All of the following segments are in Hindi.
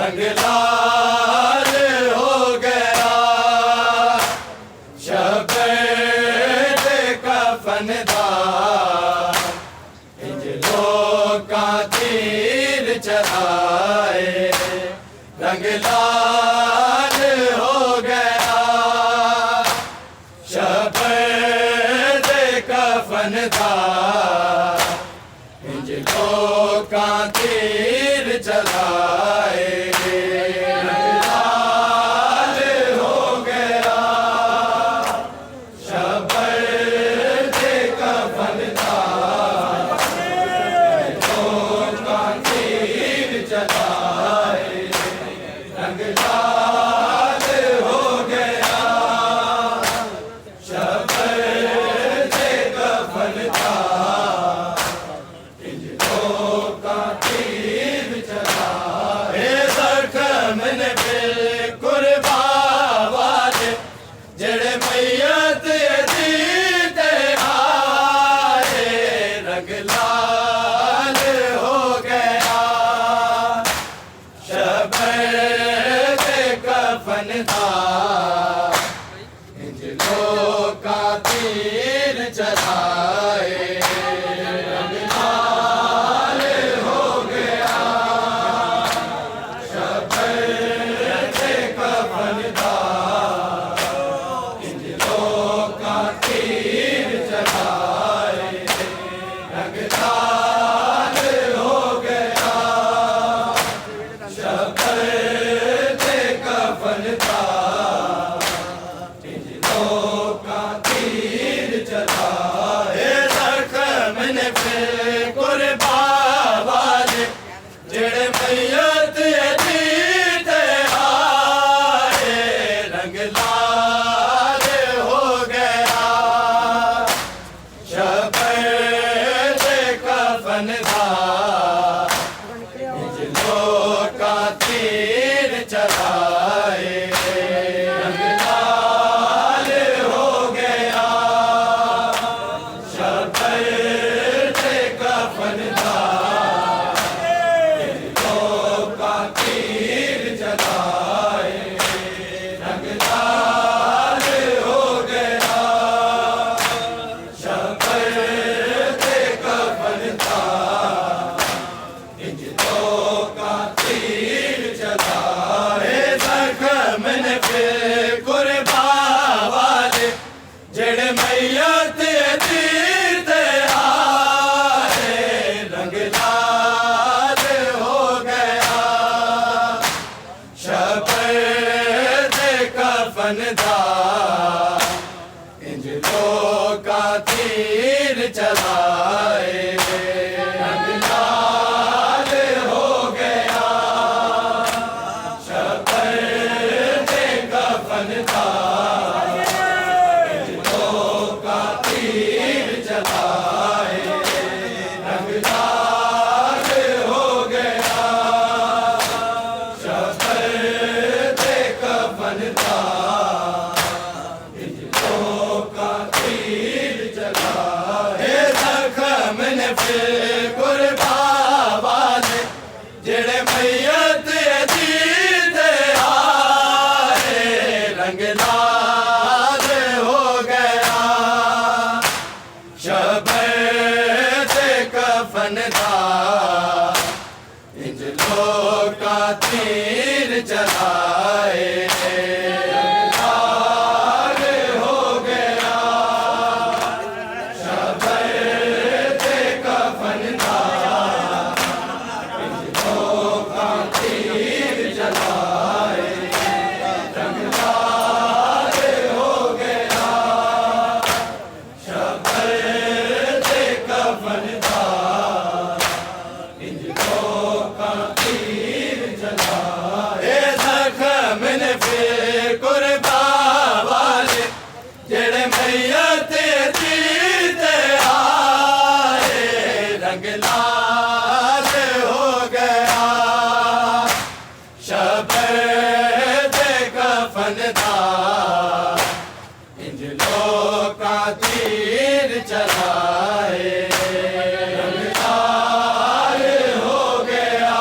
रंग लाल हो गया शबीर कफन दा इंज लोकां तीर चलाए रंग लाल हो गया शबीर कफन दा इंज लोकां तीर चलाए रंग लाल हो गया शबीर कफन दा इंज लोकां तीर चलाए रंग लाल हो गया शबीर कफन दा जड़े मैयत जीते आए रंग लाल हो गया शबीर कफन दा इंज लोकां तीर चलाए रंग लाल हो गया शबीर कफन दा जड़े मैयत जीते आए रंग लाल हो गया शबीर कफन दा इंज लोकां तीर चलाए रंग लाल हो गया शबीर कफन दा जड़े मैयत जीते आए रंग लाल हो गया शबीर कफन दा इंज लोकां तीर चलाए रंग लाल हो गया शबीर कफन दा जड़े मैयत जीते आए रंग लाल हो गया शबीर कफन दा इंज लोकां तीर चलाए लाल हो गया शबीर कफन दा इंज लोकां तीर चलाए रंग लाल हो गया शबीर कफन दा इंज लोकां तीर चलाए जख्म ने फिर कुर्बा वाले जड़े मैयत जीते आए रंग लाल हो गया शबीर कफन दा इंज लोकां तीर चलाए रंग लाल हो गया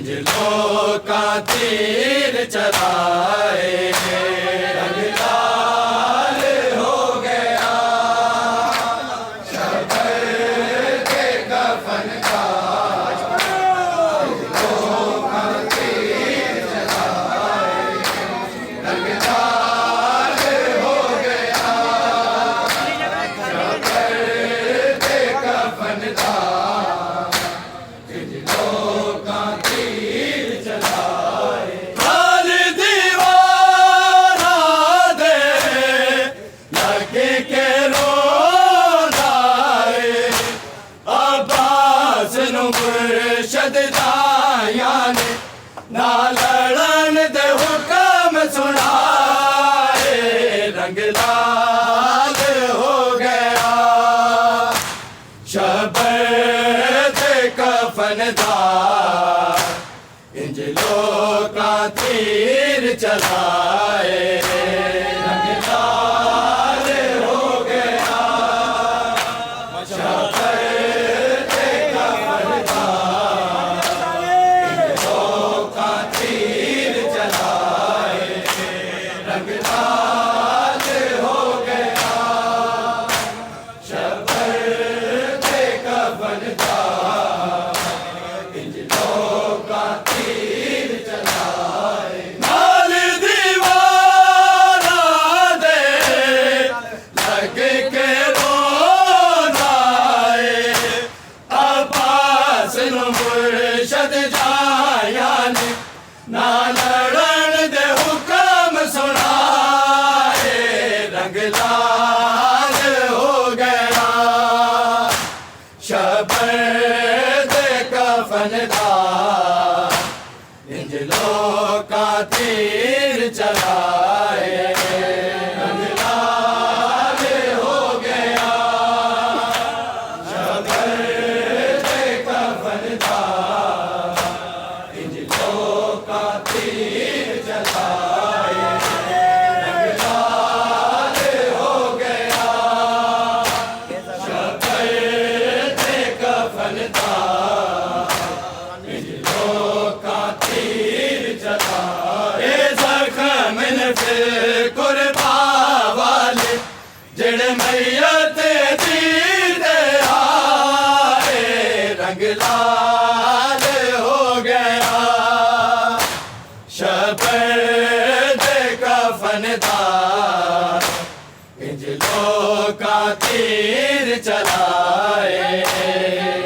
इंजलों का तीर चलाए, रंग लाल हो गया शबर के कफन का, इंजलों का तीर चलाए, रंग लाल हो गया शबर के कफन का, इंजलों का तीर चलाए। हाल दीवाना दे लगे के रोनाए, अब्बास नु मुर्शद दाया ने ना लड़न दे हुक्म सुनाए, रंग लाल हो गया शबर दे कफन दा, इंजलों का तीर चलाए, रंग लाल हो गया शबर दे कफन दा, इंजलों का तीर चलाए, रंग लाल हो गया शबर दे कफन दा, इंजलों का तीर चलाए। नाल दीवाना दे लगे के रोनाए, अब्बास नु मुर्शद जाया ने ना लड़न दे हुक्म सुनाए, रंग लाल हो गया शबर दे कफन दा, इंजलों का तीर चलाए, रंग लाल हो गया शबर दे कफन दा, इंजलों का तीर चलाए, रंग लाल हो गया शबर दे कफन दा, इंजलों का तीर चलाए। जख्म ने फिर कुर्बा वाले जड़ मैयत दीद आए, रंग लाल हो गया शबर दे कफन दा, इंजलों का तीर चलाए,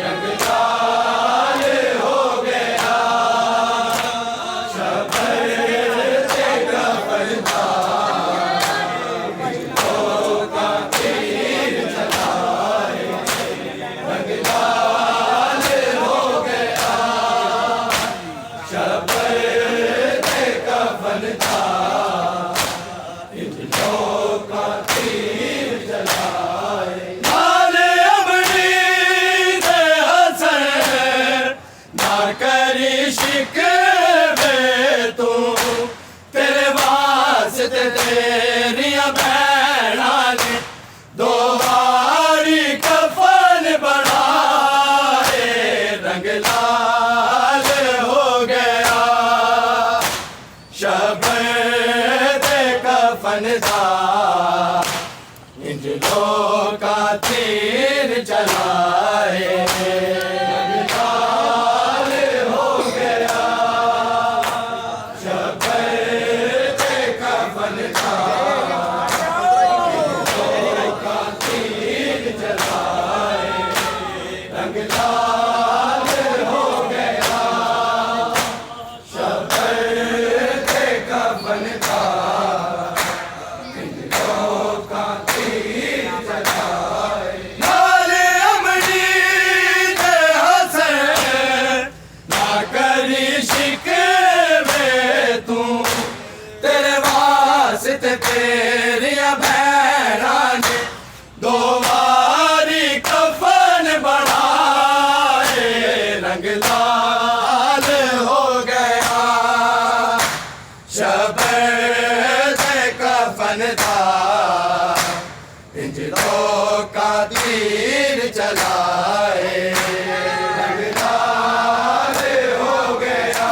रंग लाल हो गया शबर दे कफन दा, इंजलों का तीर चलाए, रंग लाल हो गया शबर दे कफन दा, इंजलों का तीर चलाए। नाल अमरी दे हसन ना करी शिकवे तू, तेरे वास्ते तेरिया भैना ने दो बारी कफन बनाए, रंग लाल हो गया शबर दे कफन दा, इंजलों का तीर चलाए, रंग लाल हो गया शबर दे कफन दा, इंजलों का तीर चलाए, रंग लाल हो गया शबर दे कफन दा, इंजलों का तीर चलाए। नाल अमरी दे हसन ना करी शिकवे तू, तेरे वास्ते तेरिया भैना ने दो बारी कफन बनाए, रंग लाल हो गया शबर दे कफन दा, इंजलों का तीर चलाए, रंग लाल हो गया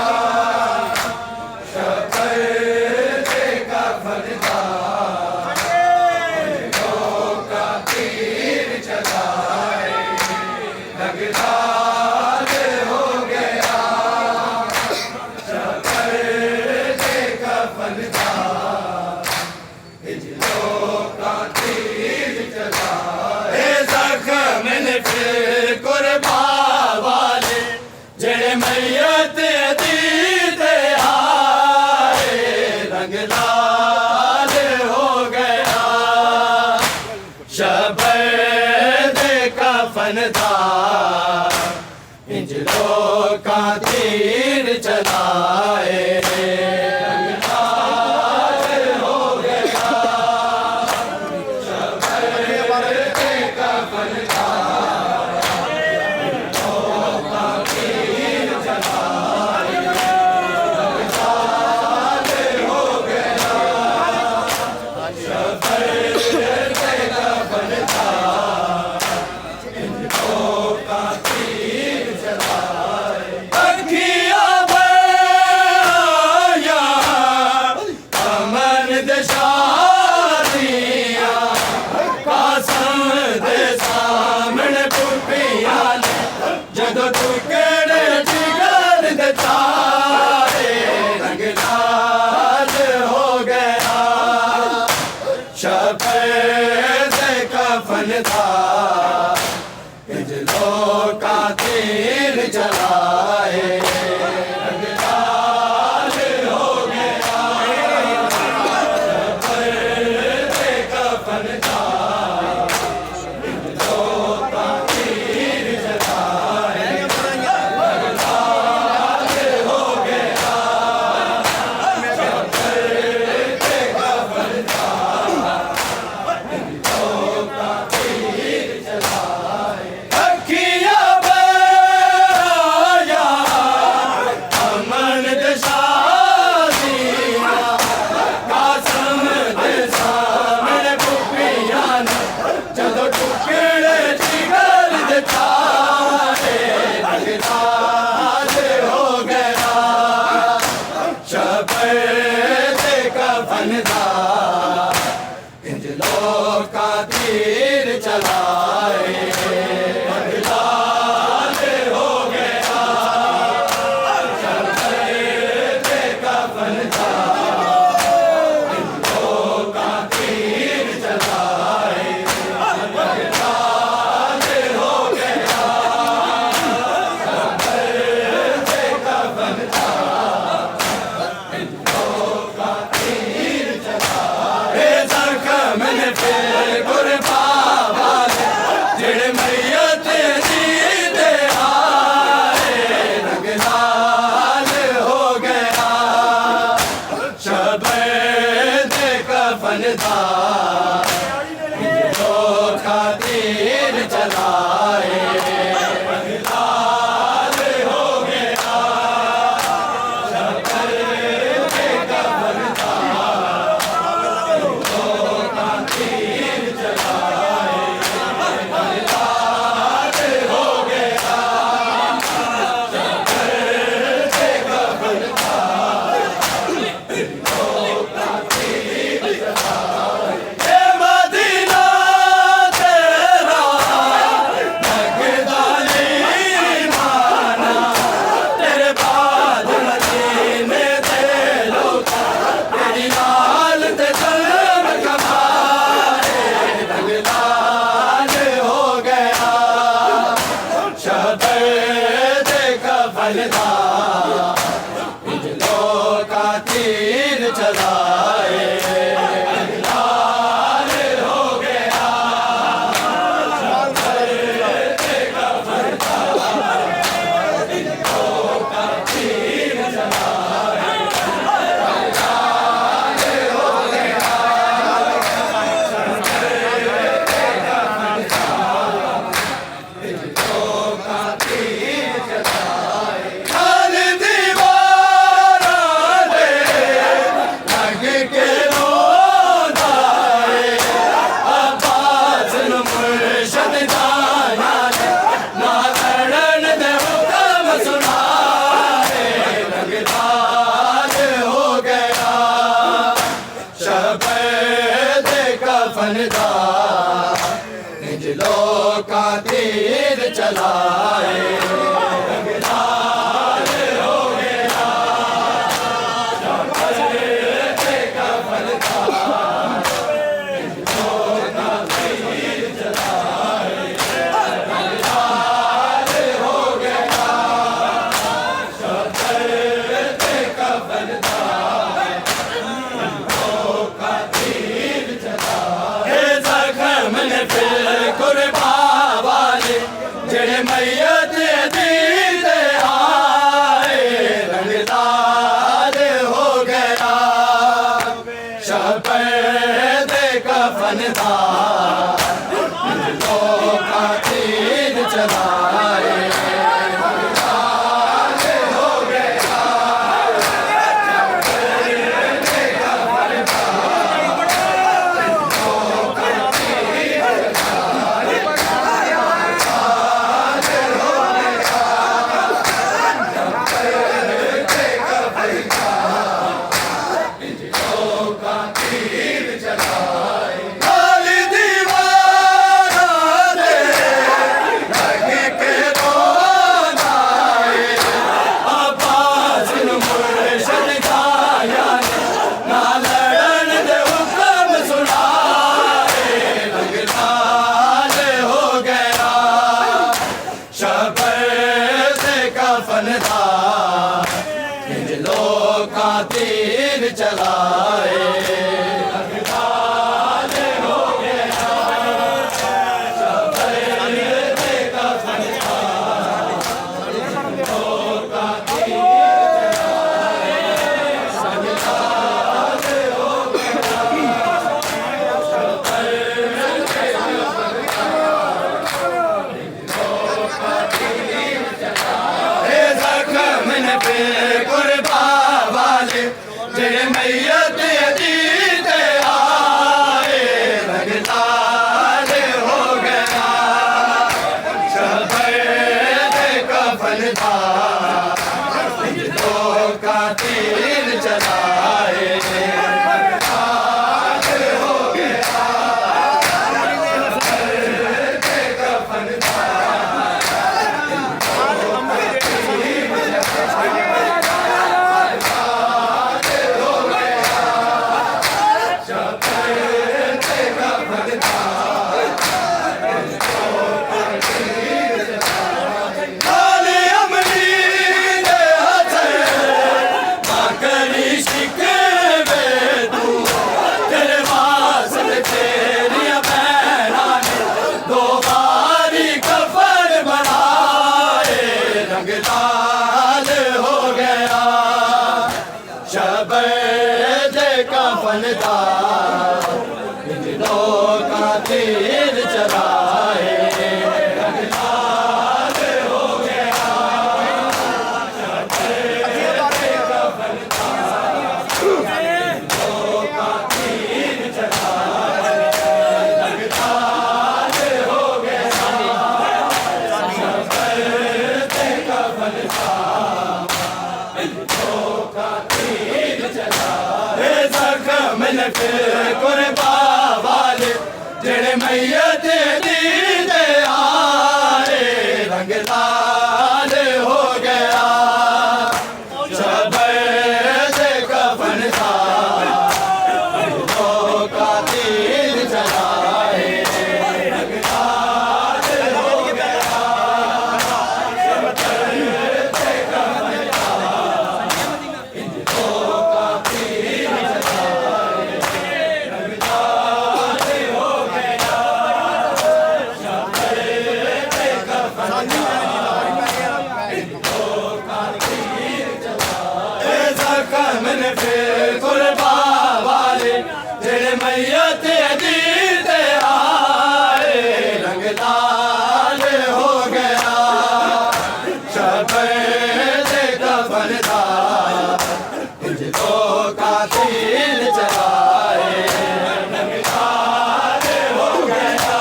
जलाए ਜਦੋਂ ਟੁਕੜੇ ਜਿਗਰ ਦੇ ਤਾਰੇ ਰੰਗ ਲਾਲ ਹੋ ਗਿਆ ਸ਼ਫੇ ਕਫਨ ਦਾ ਇੰਜ ਲੋਕਾਂ ਤੀਰ ਜਲਾਏ ਰੰਗ ਲਾਲ ਹੋ ਗਿਆ ਸ਼ਫੇ ਕਫਨ ਦਾ इंज लोका तीर चलाए लाल हो गया शफे कफन का इंज लोका तीर चलाए लाल हो गया शफे कफन का इंज लोका तीर चलाए मैंने फिर गुरबाबा जिड़े मैयत जीते आए रंग लाल हो गया शबे कफन दा लोका तीर चलाए रंग लाल हो गया शबे कफन दा इंज लोका तीर चलाए लाल हो गया शफे कफन का इंज लोका तीर चलाए लाल हो गया शफे कफन का इंज लोका तीर चलाए लोग का तीर चलाए तीर चलाए का तीर चलाए जेड़े मैयत दी दे आए रंग लाल हो गया शबे दे कफन था लोग का तीर चलाए रंग लाल हो गया शबे दे कफन था लोग का तीर चलाए रंग लाल हो गया मैयत दी दे आए रंग लाल हो गया शबे दे कफन था लोग का तीर चलाए रंग लाल हो गया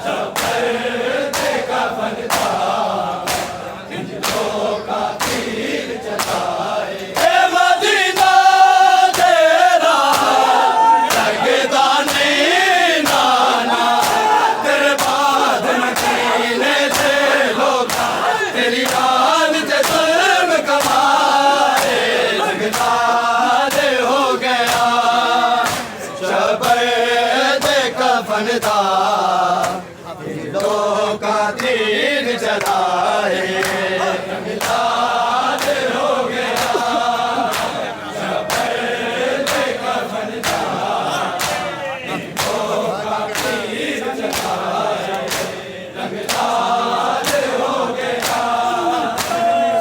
शबे दे कफन था लोग का तीर चलाए रंग लाल हो गया लोग का तीर चलाए रंग लाल हो गया शबे दे कफन था लोग का तीर चलाए रंग लाल हो गया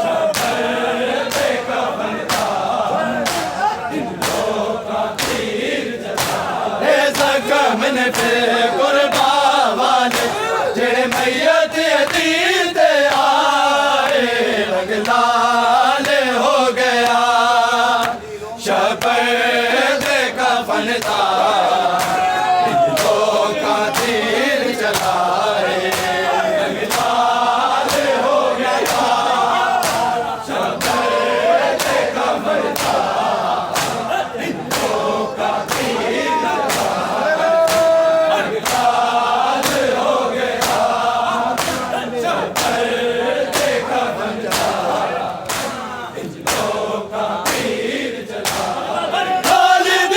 शबे दे कफन था लोग का तीर चलाए जख्म ने फिर कुर्बान जेड़े मैयत दी दे आए रंग लाल हो गया शबे दे कफन था लोग का तीर चलाए रंग लाल हो गया शबे दे कफन था लोग का तीर चलाए रंग लाल हो गया खालिद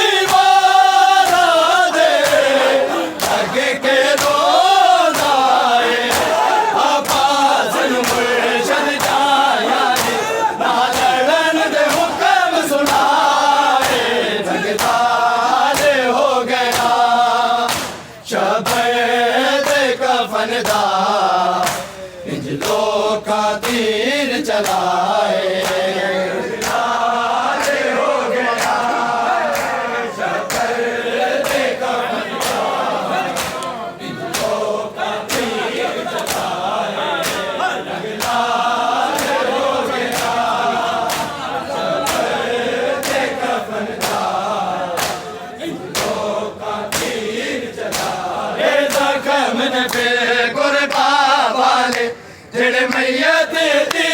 मैया तेरी